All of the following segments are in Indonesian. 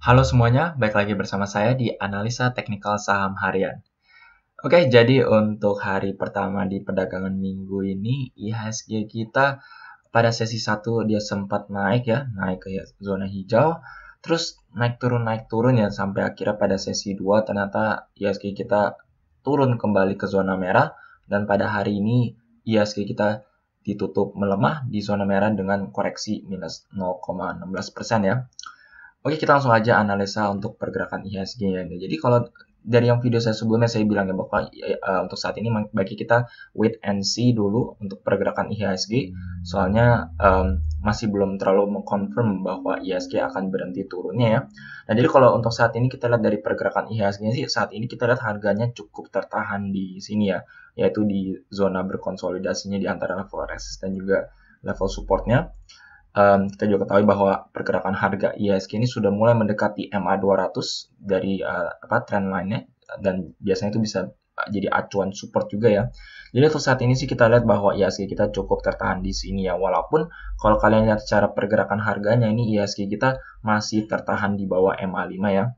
Halo semuanya, baik lagi bersama saya di Analisa Teknikal Saham Harian. Oke, jadi untuk hari pertama di perdagangan minggu ini, IHSG kita pada sesi 1 dia sempat naik ke zona hijau, terus naik turun ya, sampai akhirnya pada sesi 2 ternyata IHSG kita turun kembali ke zona merah, dan pada hari ini IHSG kita ditutup melemah di zona merah dengan koreksi minus 0,16% ya. Oke, kita langsung aja analisa untuk pergerakan IHSG-nya. Jadi kalau dari yang video saya sebelumnya saya bilang ya bahwa untuk saat ini bagi kita wait and see dulu untuk pergerakan IHSG, soalnya masih belum terlalu mengkonfirm bahwa IHSG akan berhenti turunnya ya. Nah, jadi kalau untuk saat ini kita lihat dari pergerakan IHSG-nya sih, saat ini kita lihat harganya cukup tertahan di sini ya, yaitu di zona berkonsolidasinya di antara level resisten dan juga level supportnya. Kita juga ketahui bahwa pergerakan harga IHSG ini sudah mulai mendekati MA200 dari trend line-nya, dan biasanya itu bisa jadi acuan support juga ya. Jadi untuk saat ini sih kita lihat bahwa IHSG kita cukup tertahan di sini ya, walaupun kalau kalian lihat secara pergerakan harganya ini IHSG kita masih tertahan di bawah MA5 ya.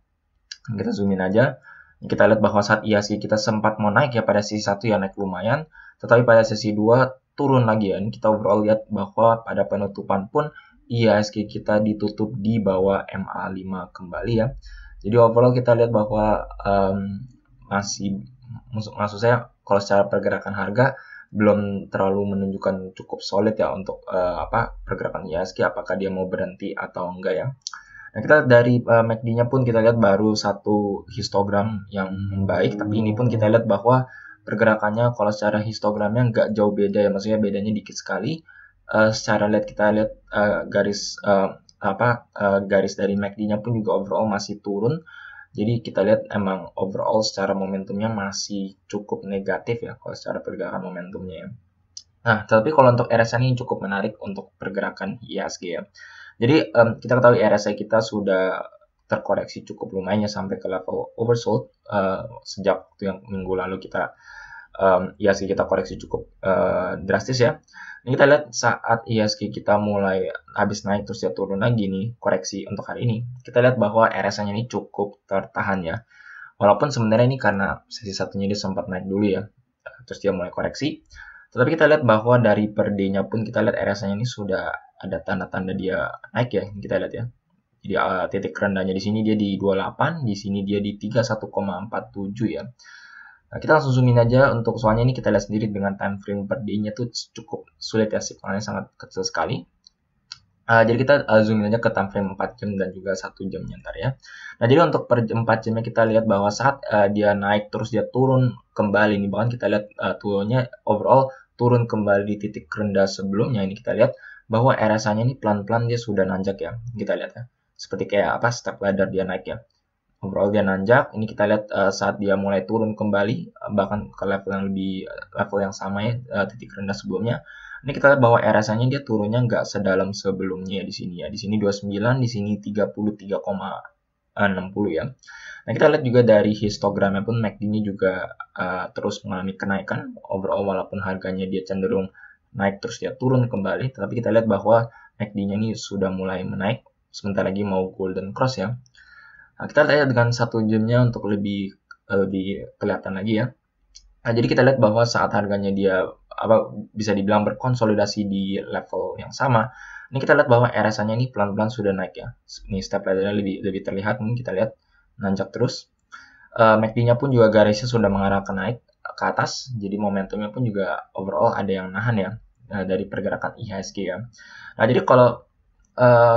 Kita zoom in aja. Kita lihat bahwa saat IHSG kita sempat mau naik ya pada sesi 1 ya, naik lumayan, tetapi pada sesi 2 turun lagi ya. Ini kita overall lihat bahwa pada penutupan pun IHSG kita ditutup di bawah MA5 kembali ya. Jadi overall kita lihat bahwa maksud saya kalau secara pergerakan harga belum terlalu menunjukkan cukup solid ya untuk pergerakan IHSG, apakah dia mau berhenti atau enggak ya. Nah, kita dari MACD-nya pun kita lihat baru satu histogram yang baik, tapi ini pun kita lihat bahwa pergerakannya kalau secara histogramnya nggak jauh beda ya, maksudnya bedanya dikit sekali. Secara kita lihat garis dari MACD-nya pun juga overall masih turun. Jadi kita lihat emang overall secara momentumnya masih cukup negatif ya kalau secara pergerakan momentumnya ya. Nah, tapi kalau untuk RSI ini cukup menarik untuk pergerakan IHSG ya. Jadi kita ketahui RSI kita sudah terkoreksi cukup lumayan ya, sampai ke level oversold sejak waktu yang minggu lalu IHSG kita koreksi cukup drastis ya. Ini kita lihat saat IHSG kita mulai habis naik terus dia turun lagi nih, koreksi untuk hari ini. Kita lihat bahwa RSI-nya ini cukup tertahan ya. Walaupun sebenarnya ini karena sesi satunya dia sempat naik dulu ya, terus dia mulai koreksi. Tetapi kita lihat bahwa dari per day-nya pun kita lihat RSI-nya ini sudah ada tanda-tanda dia naik ya. Kita lihat ya. Jadi titik rendahnya di sini dia di 28, di sini dia di 31,47 ya. Nah, kita langsung zoom in aja untuk soalnya ini kita lihat sendiri dengan time frame per day-nya tuh cukup sulit ya, signalnya sangat kecil sekali. Jadi kita zoom in aja ke time frame 4 jam dan juga 1 jamnya ntar ya. Nah, jadi untuk per 4 jamnya kita lihat bahwa saat dia naik terus dia turun kembali nih, bahkan kita lihat turunnya overall turun kembali di titik rendah sebelumnya. Ini kita lihat bahwa RSI-nya ini pelan-pelan dia sudah nanjak ya. Kita lihat ya. Seperti kayak step ladder dia naik ya. Overall dia nanjak. Ini kita lihat saat dia mulai turun kembali bahkan ke level yang sama ya, titik rendah sebelumnya. Ini kita lihat bahwa RSI-nya dia turunnya nggak sedalam sebelumnya ya di sini ya. Di sini 29, di sini 33,60 ya. Nah, kita lihat juga dari histogramnya pun MACD-nya juga terus mengalami kenaikan overall, walaupun harganya dia cenderung naik terus dia turun kembali, tetapi kita lihat bahwa MACD-nya ini sudah mulai menaik, sebentar lagi mau golden cross ya. Nah, kita lihat dengan 1 jamnya untuk lebih kelihatan lagi ya. Nah, jadi kita lihat bahwa saat harganya dia bisa dibilang berkonsolidasi di level yang sama, ini kita lihat bahwa RSI-nya ini pelan-pelan sudah naik ya. Ini step ladder-nya lebih terlihat, ini kita lihat nanjak terus. MACD-nya pun juga garisnya sudah mengarah ke naik ke atas, jadi momentumnya pun juga overall ada yang nahan ya dari pergerakan IHSG ya. Nah, jadi kalau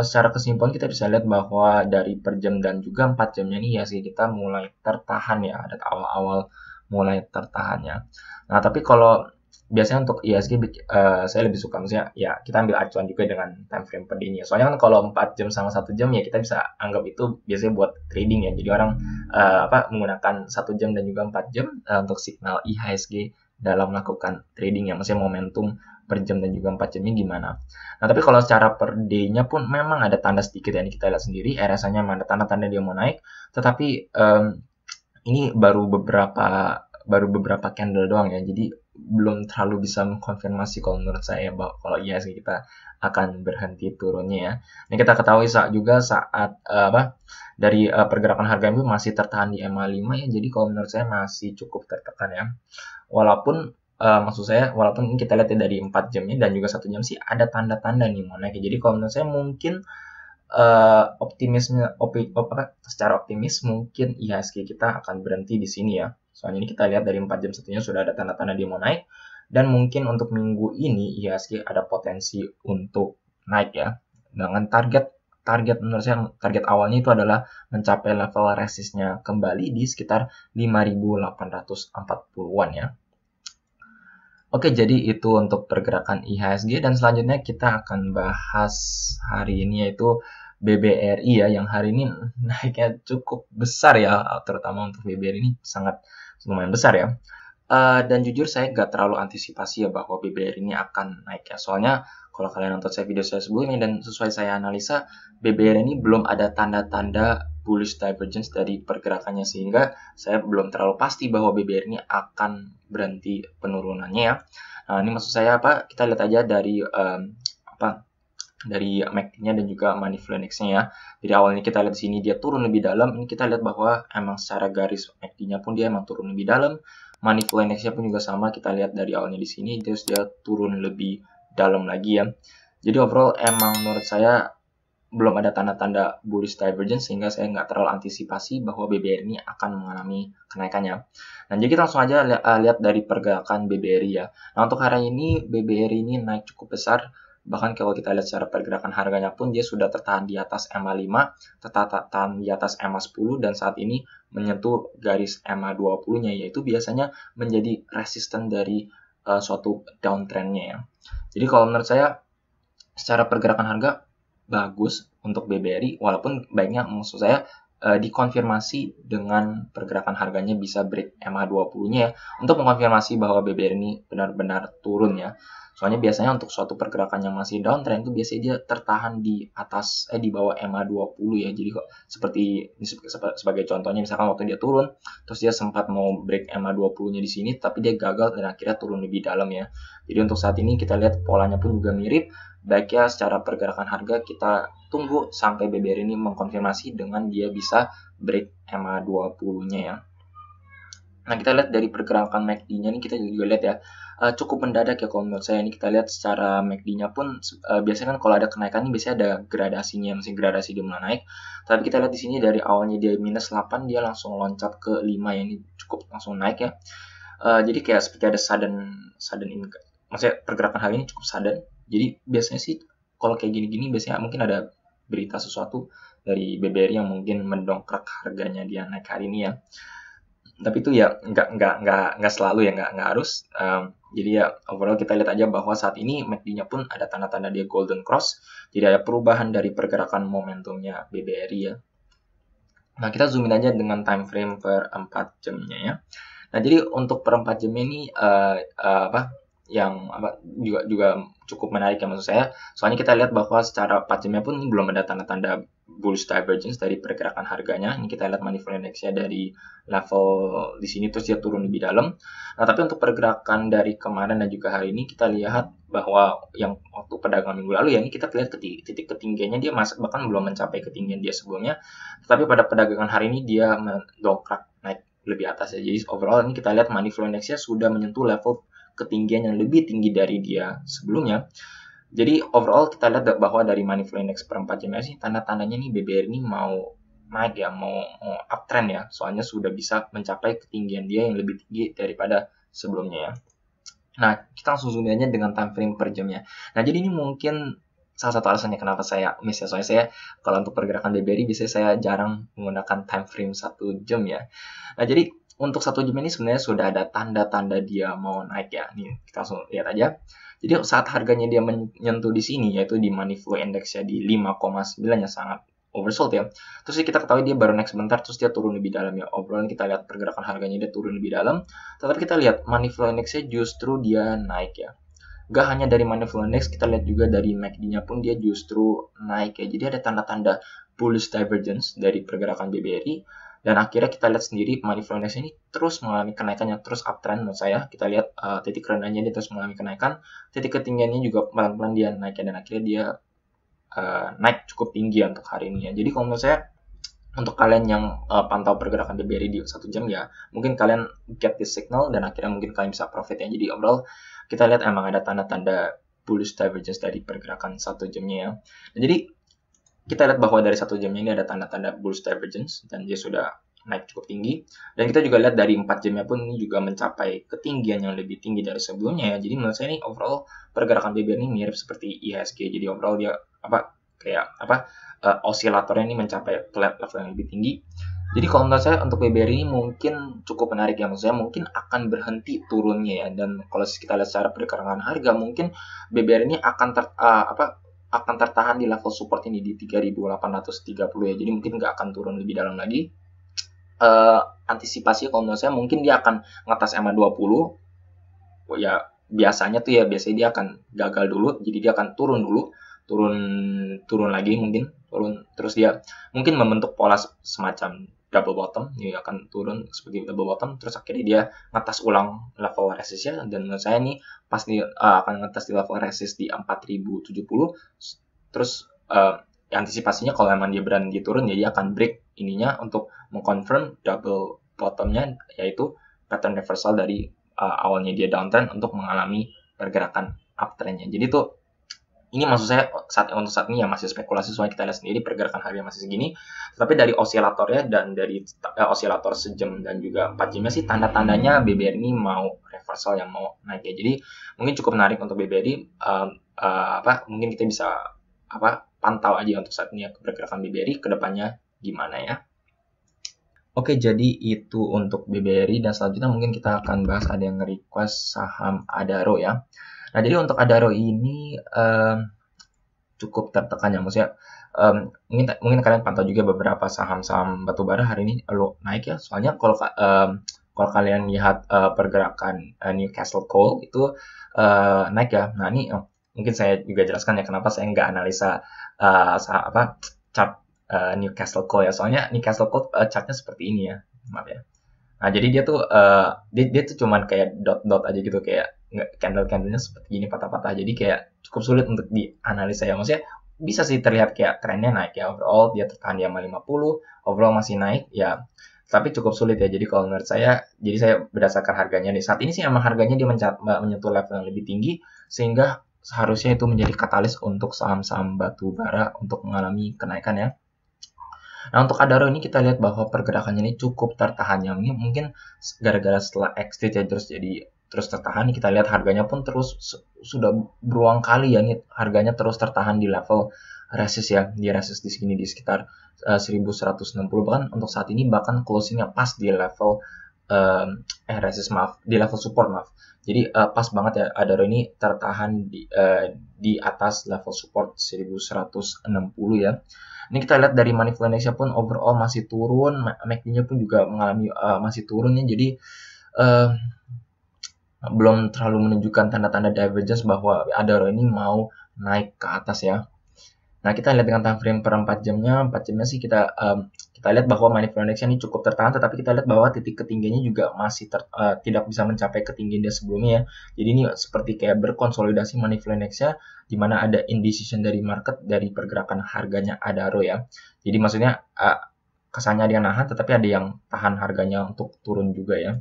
secara kesimpulan kita bisa lihat bahwa dari per jam dan juga 4 jamnya ini IHSG kita mulai tertahan ya, ada awal-awal mulai tertahan ya. Nah, tapi kalau biasanya untuk IHSG saya lebih suka misalnya ya kita ambil acuan juga dengan time frame per day-nya. Soalnya kan kalau 4 jam sama 1 jam ya kita bisa anggap itu biasanya buat trading ya. Jadi orang menggunakan 1 jam dan juga 4 jam untuk signal IHSG dalam melakukan trading ya. Maksudnya momentum per jam dan juga 4 jamnya gimana. Nah, tapi kalau secara per day-nya pun memang ada tanda sedikit ya. Ini kita lihat sendiri RSI-nya ada tanda-tanda dia mau naik, tetapi ini baru beberapa candle doang ya. Jadi belum terlalu bisa mengkonfirmasi kalau menurut saya bahwa kalau IHSG kita akan berhenti turunnya ya. Ini kita ketahui juga saat dari pergerakan harga itu masih tertahan di MA5 ya. Jadi kalau menurut saya masih cukup tertekan ya. Walaupun maksud saya walaupun ini kita lihat ya dari 4 jamnya dan juga 1 jam sih ada tanda-tanda nih mau naik. Jadi kalau menurut saya mungkin secara optimis mungkin IHSG kita akan berhenti di sini ya. Soalnya ini kita lihat dari 4 jam satunya sudah ada tanda-tanda dia mau naik, dan mungkin untuk minggu ini IHSG ada potensi untuk naik ya. Dengan target menurut saya target awalnya itu adalah mencapai level resistnya kembali di sekitar 5.840-an ya. Oke, jadi itu untuk pergerakan IHSG, dan selanjutnya kita akan bahas hari ini yaitu BBRI ya, yang hari ini naiknya cukup besar ya, terutama untuk BBRI ini sangat lumayan besar ya. Dan jujur saya nggak terlalu antisipasi ya bahwa BBRI ini akan naik ya, soalnya kalau kalian nonton video saya sebelumnya dan sesuai saya analisa, BBRI ini belum ada tanda-tanda bullish divergence dari pergerakannya, sehingga saya belum terlalu pasti bahwa BBRI ini akan berhenti penurunannya ya. Nah, ini maksud saya apa? Kita lihat aja dari dari MACD-nya dan juga money flow index-nya ya. Jadi awalnya kita lihat di sini dia turun lebih dalam, ini kita lihat bahwa emang secara garis MACD-nya pun dia emang turun lebih dalam. Money flow index-nya pun juga sama, kita lihat dari awalnya di sini terus dia turun lebih dalam lagi ya. Jadi overall emang menurut saya belum ada tanda-tanda bullish divergence, sehingga saya nggak terlalu antisipasi bahwa BBRI ini akan mengalami kenaikannya. Nah, jadi kita langsung aja lihat dari pergerakan BBRI ya. Nah, untuk hari ini BBRI ini naik cukup besar. Bahkan kalau kita lihat secara pergerakan harganya pun dia sudah tertahan di atas MA5, tertahan di atas MA10, dan saat ini menyentuh garis MA20-nya, yaitu biasanya menjadi resisten dari suatu downtrend-nya ya. Jadi kalau menurut saya secara pergerakan harga bagus untuk BBRI, walaupun baiknya maksud saya dikonfirmasi dengan pergerakan harganya bisa break MA20-nya ya, untuk mengkonfirmasi bahwa BBRI ini benar-benar turun ya. Soalnya biasanya untuk suatu pergerakan yang masih downtrend itu biasanya dia tertahan di atas di bawah MA20 ya. Jadi kok seperti sebagai contohnya, misalkan waktu dia turun terus dia sempat mau break MA20-nya di sini tapi dia gagal dan akhirnya turun lebih dalam ya. Jadi untuk saat ini kita lihat polanya pun juga mirip. Baiknya secara pergerakan harga kita tunggu sampai BBRI ini mengkonfirmasi dengan dia bisa break MA20-nya ya. Nah, kita lihat dari pergerakan MACD-nya ini kita juga lihat ya, cukup mendadak ya kalau menurut saya. Ini kita lihat secara MACD-nya pun biasanya kan kalau ada kenaikan ini biasanya ada gradasinya, mesin gradasi dia mulai naik. Tapi kita lihat di sini dari awalnya dia minus 8 dia langsung loncat ke 5 ya, ini cukup langsung naik ya. Jadi kayak seperti ada sudden maksudnya pergerakan hari ini cukup sudden. Jadi biasanya sih kalau kayak gini-gini biasanya mungkin ada berita sesuatu dari BBRI yang mungkin mendongkrak harganya dia naik hari ini ya. Tapi itu ya nggak selalu ya, nggak harus. Jadi ya overall kita lihat aja bahwa saat ini MACD-nya pun ada tanda-tanda dia golden cross. Jadi ada perubahan dari pergerakan momentumnya BBRI ya. Nah, kita zoom in aja dengan time frame per 4 jamnya ya. Nah, jadi untuk per 4 jamnya ini juga cukup menarik ya maksud saya. Soalnya kita lihat bahwa secara 4 jamnya pun ini belum ada tanda-tanda bullish divergence dari pergerakan harganya. Ini kita lihat money flow index-nya dari level di sini terus dia turun lebih dalam. Nah, tapi untuk pergerakan dari kemarin dan juga hari ini kita lihat bahwa yang waktu perdagangan minggu lalu ya, ini kita lihat titik ketinggiannya dia masih bahkan belum mencapai ketinggian dia sebelumnya. Tetapi pada perdagangan hari ini dia mendongkrak naik lebih atas ya. Jadi overall ini kita lihat money flow index-nya sudah menyentuh level ketinggian yang lebih tinggi dari dia sebelumnya. Jadi overall kita lihat bahwa dari money flow index per 4 jamnya sih tanda-tandanya nih BBRI ini mau naik ya, mau uptrend ya. Soalnya sudah bisa mencapai ketinggian dia yang lebih tinggi daripada sebelumnya ya. Nah, kita langsung zoom aja dengan time frame per jamnya. Nah, jadi ini mungkin salah satu alasannya kenapa saya miss ya. Soalnya saya kalau untuk pergerakan BBRI biasanya saya jarang menggunakan time frame 1 jam ya. Nah, jadi untuk 1 jam ini sebenarnya sudah ada tanda-tanda dia mau naik ya. Nih, kita langsung lihat aja. Jadi saat harganya dia menyentuh di sini, yaitu di money flow index ya di 5,9 ya, sangat oversold ya. Terus kita ketahui dia baru naik sebentar, terus dia turun lebih dalam ya. Overall kita lihat pergerakan harganya dia turun lebih dalam. Tetapi kita lihat money flow index-nya justru dia naik ya. Gak hanya dari money flow index, kita lihat juga dari MACD-nya pun dia justru naik ya. Jadi ada tanda-tanda bullish divergence dari pergerakan BBRI. Dan akhirnya kita lihat sendiri money flow index ini terus mengalami kenaikan yang terus uptrend menurut saya. Kita lihat titik rendahnya dia terus mengalami kenaikan, titik ketinggiannya juga pelan-pelan dia naik dan akhirnya dia naik cukup tinggi untuk hari ini ya. Jadi kalau menurut saya untuk kalian yang pantau pergerakan BBRI di 1 jam ya, mungkin kalian get this signal dan akhirnya mungkin kalian bisa profit ya. Jadi overall kita lihat emang ada tanda-tanda bullish divergence dari pergerakan 1 jamnya ya. Nah, jadi kita lihat bahwa dari 1 jamnya ini ada tanda-tanda bullish divergence dan dia sudah naik cukup tinggi. Dan kita juga lihat dari 4 jamnya pun ini juga mencapai ketinggian yang lebih tinggi dari sebelumnya ya. Jadi menurut saya ini overall pergerakan BBRI ini mirip seperti IHSG. Jadi overall dia osilatornya ini mencapai level yang lebih tinggi. Jadi kalau menurut saya untuk BBRI ini mungkin cukup menarik ya, maksudnya mungkin akan berhenti turunnya ya. Dan kalau kita lihat secara pergerakan harga, mungkin BBRI ini akan tertahan di level support ini di 3.830 ya. Jadi mungkin nggak akan turun lebih dalam lagi. Antisipasi kalau menurut saya mungkin dia akan ngetas MA20 ya, biasanya dia akan gagal dulu, jadi dia akan turun dulu, turun lagi, mungkin turun terus dia mungkin membentuk pola semacam double bottom, dia akan turun seperti double bottom terus akhirnya dia ngetas ulang level resistnya. Dan menurut saya ini pasti akan ngetas di level resist di 4070 terus antisipasinya kalau emang dia berani turun ya dia akan break ininya untuk mengconfirm double bottomnya, yaitu pattern reversal dari awalnya dia downtrend untuk mengalami pergerakan uptrendnya. Jadi tuh ini maksud saya untuk saat ini ya masih spekulasi, soalnya kita lihat sendiri pergerakan harga masih segini. Tapi dari osilatornya dan dari osilator sejam dan juga 4 jamnya sih tanda-tandanya BBRI ini mau reversal yang mau naik ya. Jadi mungkin cukup menarik untuk BBRI. Mungkin kita bisa pantau aja untuk saat ini ya pergerakan BBRI kedepannya gimana ya. Oke, jadi itu untuk BBRI dan selanjutnya mungkin kita akan bahas, ada yang request saham Adaro ya. Nah, jadi untuk Adaro ini cukup tertekan ya, maksudnya mungkin kalian pantau juga beberapa saham-saham batubara hari ini naik ya. Soalnya kalau kalian lihat pergerakan Newcastle Coal itu naik ya. Nah, ini mungkin saya juga jelaskan ya kenapa saya nggak analisa chart Newcastle Coal ya. Soalnya Newcastle Coal chartnya seperti ini ya, maaf ya. Nah, jadi dia tuh cuman kayak dot-dot aja gitu, kayak candle-candlenya seperti gini patah-patah. Jadi kayak cukup sulit untuk dianalisa ya. Maksudnya bisa sih terlihat kayak trennya naik ya, overall dia tertahan di 50, overall masih naik ya. Tapi cukup sulit ya. Jadi kalau menurut saya, jadi saya berdasarkan harganya nih. Saat ini sih emang harganya dia menyentuh level yang lebih tinggi, sehingga seharusnya itu menjadi katalis untuk saham-saham batu bara untuk mengalami kenaikan ya. Nah, untuk Adaro ini kita lihat bahwa pergerakannya ini cukup tertahan ya. Ini mungkin gara-gara setelah exit ya terus tertahan. Kita lihat harganya pun terus sudah berulang kali ya nih, harganya terus tertahan di level resist ya. Di resist di sini di sekitar 1160, bahkan untuk saat ini bahkan closingnya pas di level di level support maaf. Jadi pas banget ya Adaro ini tertahan di atas level support 1160 ya. Ini kita lihat dari money flow index pun overall masih turun, MACD-nya pun juga mengalami masih turun ya. Jadi belum terlalu menunjukkan tanda-tanda divergence bahwa Adaro ini mau naik ke atas ya. Nah, kita lihat dengan time frame per 4 jamnya. 4 jamnya sih kita lihat bahwa money flow index ini cukup tertahan, tetapi kita lihat bahwa titik ketinggiannya juga masih tidak bisa mencapai ketinggian dia sebelumnya ya. Jadi ini seperti kayak berkonsolidasi money flow index-nya, di mana ada indecision dari market dari pergerakan harganya Adaro ya. Jadi maksudnya kesannya dia nahan, tetapi ada yang tahan harganya untuk turun juga ya.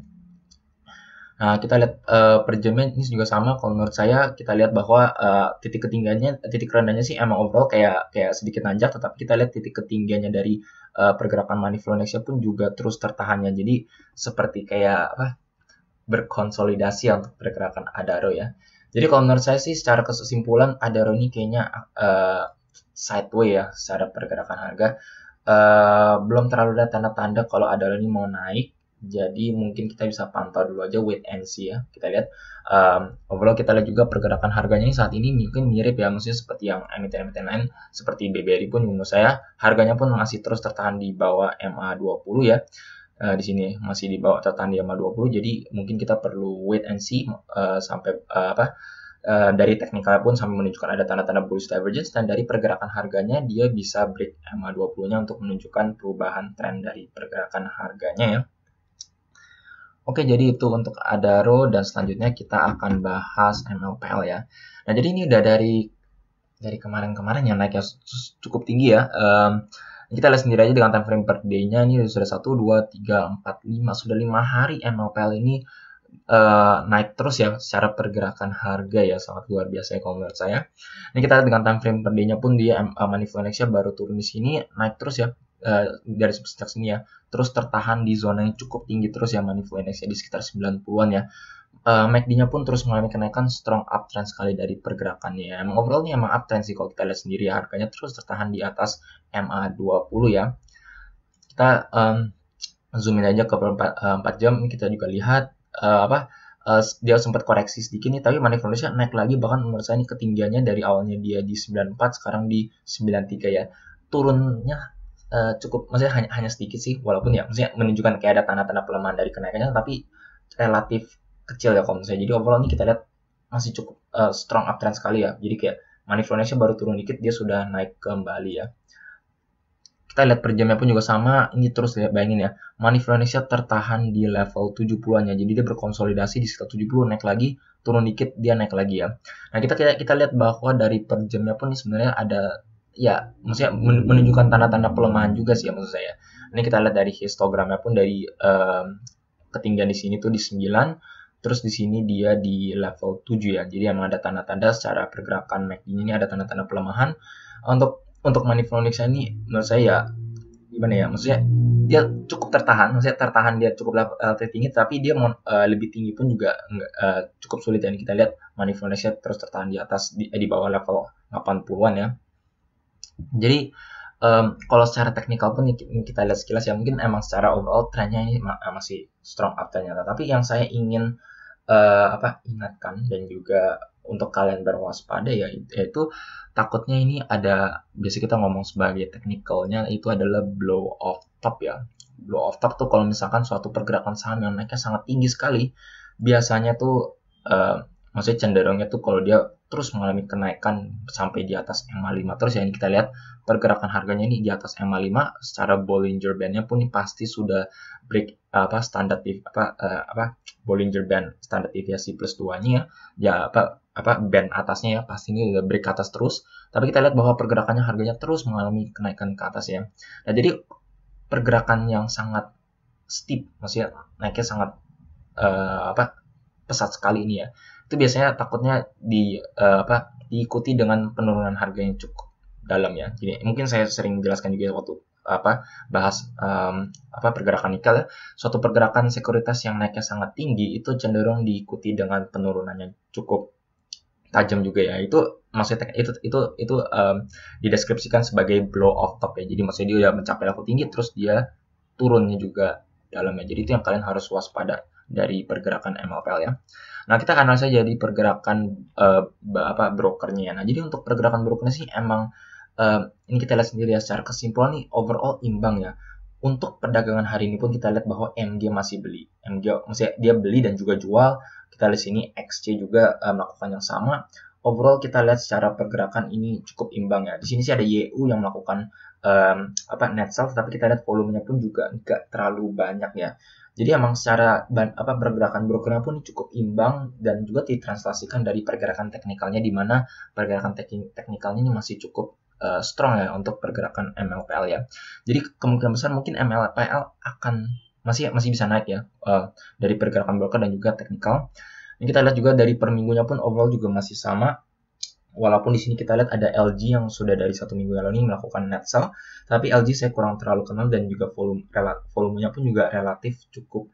Nah, kita lihat per jamnya ini juga sama. Kalau menurut saya kita lihat bahwa titik rendahnya sih emang overall kayak sedikit nanjak, tetapi kita lihat titik ketinggiannya dari pergerakan money flow index pun juga terus tertahannya. Jadi seperti kayak berkonsolidasi untuk pergerakan Adaro ya. Jadi kalau menurut saya sih secara kesimpulan Adaro ini kayaknya sideways ya secara pergerakan harga. Belum terlalu ada tanda-tanda kalau Adaro ini mau naik. Jadi mungkin kita bisa pantau dulu aja, wait and see ya. Kita lihat overall, kita lihat juga pergerakan harganya ini saat ini mungkin mirip ya, maksudnya seperti yang emiten-emiten lain seperti BBRI pun menurut saya harganya pun masih terus tertahan di bawah MA20 ya. Di sini masih di bawah tertahan di MA20, jadi mungkin kita perlu wait and see sampai dari teknikalnya pun sampai menunjukkan ada tanda-tanda bullish divergence, dan dari pergerakan harganya dia bisa break MA20-nya untuk menunjukkan perubahan tren dari pergerakan harganya ya. Oke, jadi itu untuk Adaro, dan selanjutnya kita akan bahas MLPL ya. Nah, jadi ini udah dari kemarin-kemarin yang naiknya cukup tinggi ya. Kita lihat sendiri aja dengan time frame per day-nya, ini sudah 1, 2, 3, 4, 5, sudah 5 hari MLPL ini naik terus ya secara pergerakan harga ya, sangat luar biasa ya kalau menurut saya. Ini kita lihat dengan time frame per day-nya pun dia money flow index-nya baru turun di sini, naik terus ya dari sejak sini ya, terus tertahan di zona yang cukup tinggi terus ya money flow index-nya di sekitar 90-an ya. MACD-nya pun terus mengalami kenaikan strong uptrend sekali dari pergerakannya. Emang overall ini emang uptrend sih kalau kita lihat sendiri ya, harganya terus tertahan di atas MA20 ya. Kita zoom in aja ke 4 jam, kita juga lihat dia sempat koreksi sedikit nih, tapi money flow index naik lagi, bahkan menurut saya ini ketinggiannya dari awalnya dia di 94 sekarang di 93 ya. Turunnya cukup, maksudnya hanya sedikit sih, walaupun ya maksudnya menunjukkan kayak ada tanda-tanda pelemahan dari kenaikannya, tapi relatif kecil ya kalau misalnya. Jadi overall ini kita lihat masih cukup strong uptrend sekali ya. Jadi kayak money flow index baru turun dikit dia sudah naik kembali ya. Kita lihat per jamnya pun juga sama, ini terus lihat, bayangin ya, money flow index tertahan di level 70-an ya, jadi dia berkonsolidasi di sekitar 70, naik lagi, turun dikit, dia naik lagi ya. Nah, kita lihat bahwa dari per jamnya pun ini sebenarnya ada, ya, maksudnya menunjukkan tanda-tanda pelemahan juga sih ya maksud saya. Ini kita lihat dari histogramnya pun dari ketinggian di sini tuh di 9, terus di sini dia di level 7 ya, jadi emang ada tanda-tanda secara pergerakan MACD ini ada tanda-tanda pelemahan. Untuk money flow index ini menurut saya ya gimana ya, maksudnya dia cukup tertahan, maksudnya tertahan dia cukup tinggi, tapi dia lebih tinggi pun juga cukup sulit ya. Kita lihat money flow index terus tertahan di atas di bawah level 80-an ya. Jadi kalau secara teknikal pun kita lihat sekilas ya, mungkin emang secara overall trennya ini masih strong uptrendnya, tapi yang saya ingin ingatkan dan juga untuk kalian berwaspada ya, yaitu takutnya ini ada, biasa kita ngomong sebagai teknikalnya itu adalah blow off top ya. Blow off top tuh kalau misalkan suatu pergerakan saham yang naiknya sangat tinggi sekali, biasanya tuh maksudnya cenderungnya tuh kalau dia terus mengalami kenaikan sampai di atas MA5 terus ya. Ini kita lihat pergerakan harganya ini di atas MA5 secara Bollinger Band-nya pun ini pasti sudah break standar Bollinger Band standar deviasi plus 2-nya ya, band atasnya ya, pasti ini udah break ke atas terus. Tapi kita lihat bahwa pergerakannya harganya terus mengalami kenaikan ke atas ya. Nah, jadi pergerakan yang sangat steep, maksudnya naiknya sangat pesat sekali ini ya, itu biasanya takutnya diikuti dengan penurunan harga yang cukup dalam ya. Jadi mungkin saya sering jelaskan juga waktu bahas pergerakan nikel ya. Suatu pergerakan sekuritas yang naiknya sangat tinggi itu cenderung diikuti dengan penurunannya cukup tajam juga ya. Itu maksudnya itu dideskripsikan sebagai blow off top ya. Jadi maksudnya dia udah mencapai level tinggi terus dia turunnya juga dalam ya. Jadi itu yang kalian harus waspada dari pergerakan MLPL ya. Nah, kita akan analisa jadi pergerakan brokernya ya. Nah, jadi untuk pergerakan brokernya sih emang ini kita lihat sendiri ya, secara kesimpulan nih overall imbang ya. Untuk perdagangan hari ini pun kita lihat bahwa MG masih beli. MG maksudnya dia beli dan juga jual. Kita lihat sini XC juga melakukan yang sama. Overall kita lihat secara pergerakan ini cukup imbang ya. Di sini sih ada YU yang melakukan net sell, tapi kita lihat volumenya pun juga nggak terlalu banyak ya. Jadi emang secara pergerakan brokernya pun cukup imbang dan juga ditranslasikan dari pergerakan teknikalnya, di mana pergerakan teknikalnya ini masih cukup strong ya untuk pergerakan MLPL ya. Jadi kemungkinan besar mungkin MLPL akan masih bisa naik ya dari pergerakan broker dan juga teknikal. Ini kita lihat juga dari per minggunya pun overall juga masih sama. Walaupun di sini kita lihat ada LG yang sudah dari 1 minggu yang lalu ini melakukan net sell, tapi LG saya kurang terlalu kenal dan juga volumenya pun juga relatif cukup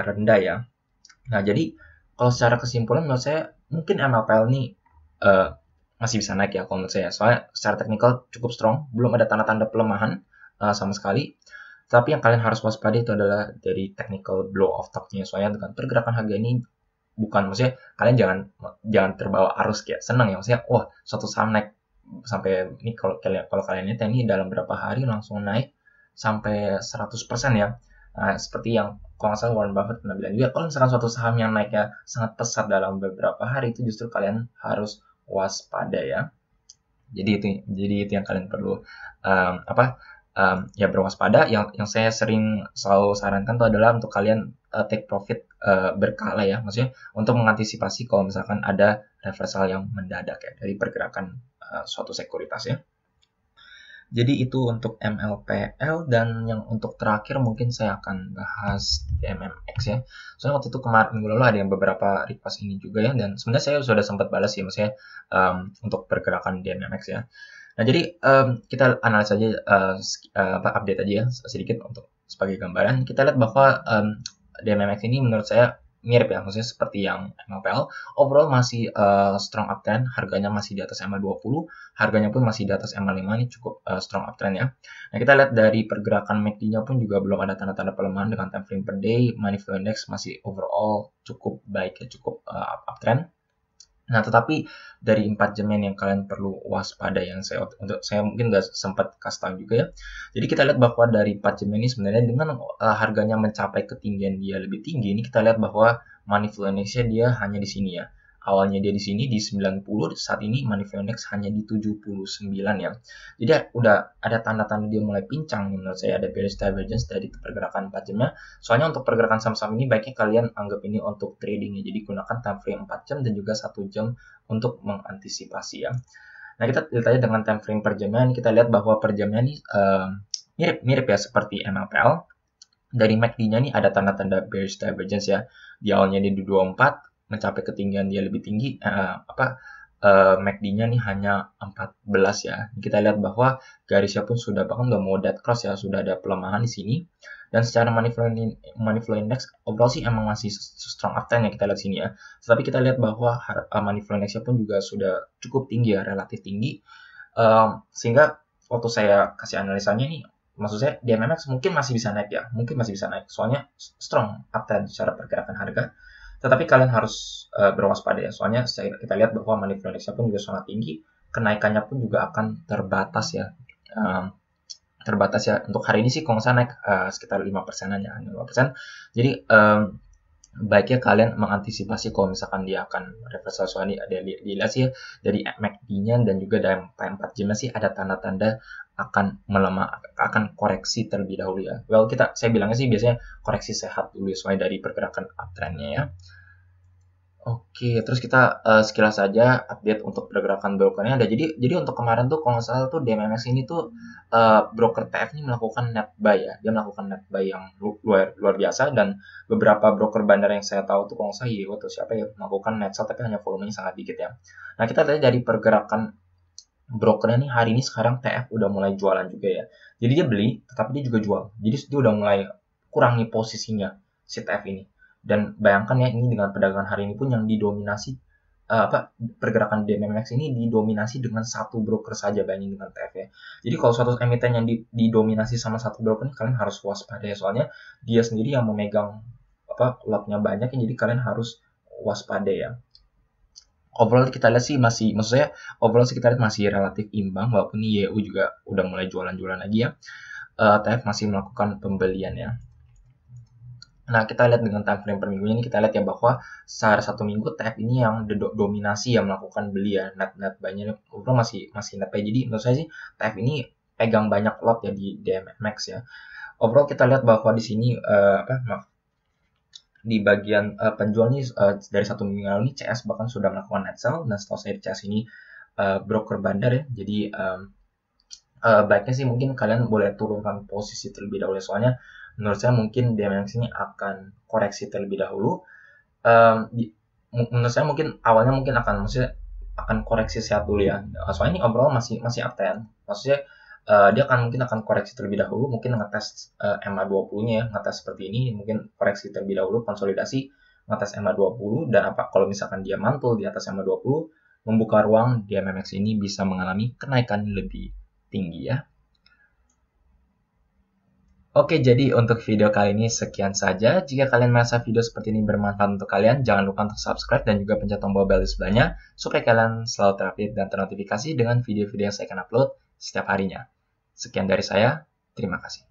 rendah ya. Nah, jadi kalau secara kesimpulan menurut saya mungkin MLPL ini masih bisa naik ya kalau menurut saya. Soalnya secara teknikal cukup strong, belum ada tanda-tanda pelemahan sama sekali. Tapi yang kalian harus waspada itu adalah dari technical blow off top-nya. Soalnya dengan pergerakan harga ini bukan, maksudnya kalian jangan terbawa arus kayak senang ya, maksudnya wah suatu saham naik sampai ini, kalau kalian lihat ini dalam berapa hari langsung naik sampai 100% ya. Nah, seperti yang kalau nggak salah Warren Buffett pernah bilang juga, kalau misalkan suatu saham yang naiknya sangat pesat dalam beberapa hari, itu justru kalian harus waspada ya. Jadi itu yang kalian perlu ya berwaspada. Yang saya selalu sarankan itu adalah untuk kalian take profit berkala ya, maksudnya untuk mengantisipasi kalau misalkan ada reversal yang mendadak ya dari pergerakan suatu sekuritas ya. Jadi itu untuk MLPL, dan yang untuk terakhir mungkin saya akan bahas DMMX ya. Soalnya waktu itu kemarin minggu lalu ada yang beberapa request ini juga ya, dan sebenarnya saya sudah sempat balas ya, maksudnya untuk pergerakan DMMX ya. Nah, jadi kita analisa aja, update aja ya sedikit untuk sebagai gambaran. Kita lihat bahwa DMMX ini menurut saya mirip ya, maksudnya seperti yang MLPL, overall masih strong uptrend, harganya masih di atas MA20, harganya pun masih di atas MA5, ini cukup strong uptrend ya. Nah, kita lihat dari pergerakan MACD-nya pun juga belum ada tanda-tanda pelemahan dengan time frame per day, money flow index masih overall cukup baik ya, cukup uptrend. Nah, tetapi dari 4 jam yang kalian perlu waspada yang saya mungkin nggak sempat kasih tahu juga ya. Jadi kita lihat bahwa dari 4 jam ini sebenarnya dengan harganya mencapai ketinggian dia lebih tinggi, ini kita lihat bahwa money flow index dia hanya di sini ya. Awalnya dia di sini di 90, saat ini money flow index hanya di 79 ya. Jadi udah ada tanda-tanda dia mulai pincang menurut saya, ada bearish divergence dari pergerakan 4 jamnya. Soalnya untuk pergerakan saham-saham ini baiknya kalian anggap ini untuk trading ya. Jadi gunakan time frame 4 jam dan juga 1 jam untuk mengantisipasi ya. Nah, kita lihat aja dengan time frame per jamnya. Ini kita lihat bahwa per jamnya ini mirip ya seperti MLPL. Dari MACD-nya nih ada tanda-tanda bearish divergence ya. Di awalnya di 24 mencapai ketinggian dia lebih tinggi, MACD-nya nih hanya 14 ya. Kita lihat bahwa garisnya pun sudah bahkan udah mau dead cross ya, sudah ada pelemahan di sini. Dan secara money flow index overall sih emang masih strong uptrend ya, kita lihat sini ya. Tetapi kita lihat bahwa money flow index-nya pun juga sudah cukup tinggi ya, relatif tinggi. Sehingga waktu saya kasih analisanya nih, maksud saya DMMX mungkin masih bisa naik ya, mungkin masih bisa naik. Soalnya strong uptrend secara pergerakan harga. Tetapi kalian harus berwaspada ya, soalnya kita lihat bahwa money flow index pun juga sangat tinggi, kenaikannya pun juga akan terbatas ya. Terbatas ya. Untuk hari ini sih kalau saya naik sekitar 5%-an ya, 5%. Jadi baiknya kalian mengantisipasi kalau misalkan dia akan reversal. Soalnya ada dilihat sih ya, dari MACD-nya dan juga dari 4 jam sih ada tanda-tanda akan melemah, akan koreksi terlebih dahulu ya. Well, saya bilangnya sih biasanya koreksi sehat dulu ya, sesuai dari pergerakan uptrend-nya ya. Oke, terus kita sekilas saja update untuk pergerakan brokernya ada. Jadi untuk kemarin tuh kalau nggak salah tuh DMMX ini tuh broker TF ini melakukan net buy ya. Dia melakukan net buy yang luar biasa, dan beberapa broker bandar yang saya tahu tuh kalau nggak salah YO atau siapa ya melakukan net sell, tapi hanya volumenya sangat dikit ya. Nah, kita lihat dari pergerakan brokernya nih hari ini sekarang TF udah mulai jualan juga ya. Jadi dia beli, tetapi dia juga jual. Jadi dia udah mulai kurangi posisinya si TF ini. Dan bayangkan ya, ini dengan perdagangan hari ini pun yang didominasi pergerakan DMMX ini didominasi dengan satu broker saja, banding dengan TF ya. Jadi kalau suatu emiten yang didominasi sama satu broker ini, kalian harus waspada ya, soalnya dia sendiri yang memegang lotnya banyak ya, jadi kalian harus waspada ya. Overall kita lihat sih overall kita lihat masih relatif imbang, walaupun ini YU juga udah mulai jualan-jualan lagi ya. TF masih melakukan pembelian ya. Nah, kita lihat dengan time frame per minggunya ini, kita lihat ya bahwa secara satu minggu TF ini yang dominasi yang melakukan beli ya, net buy-nya overall masih net buy. Jadi menurut saya sih TF ini pegang banyak lot ya di DMMX ya. Overall kita lihat bahwa di sini di bagian penjual nih dari satu minggu lalu nih CS bahkan sudah melakukan net sell, dan setahu saya CS ini broker bandar ya. Jadi baiknya sih mungkin kalian boleh turunkan posisi terlebih dahulu, soalnya menurut saya mungkin DMMX ini akan koreksi terlebih dahulu. Menurut saya mungkin awalnya mungkin akan koreksi sehat dulu ya. Soalnya ini overall masih uptrend. Maksudnya dia mungkin akan koreksi terlebih dahulu, mungkin ngetes MA20-nya ya, ngetes seperti ini, mungkin koreksi terlebih dahulu, konsolidasi, ngetes MA20, dan kalau misalkan dia mantul di atas MA20, membuka ruang DMMX ini bisa mengalami kenaikan lebih tinggi ya. Oke, jadi untuk video kali ini sekian saja. Jika kalian merasa video seperti ini bermanfaat untuk kalian, jangan lupa untuk subscribe dan juga pencet tombol bell di sebelahnya, supaya kalian selalu terupdate dan ternotifikasi dengan video-video yang saya akan upload setiap harinya. Sekian dari saya, terima kasih.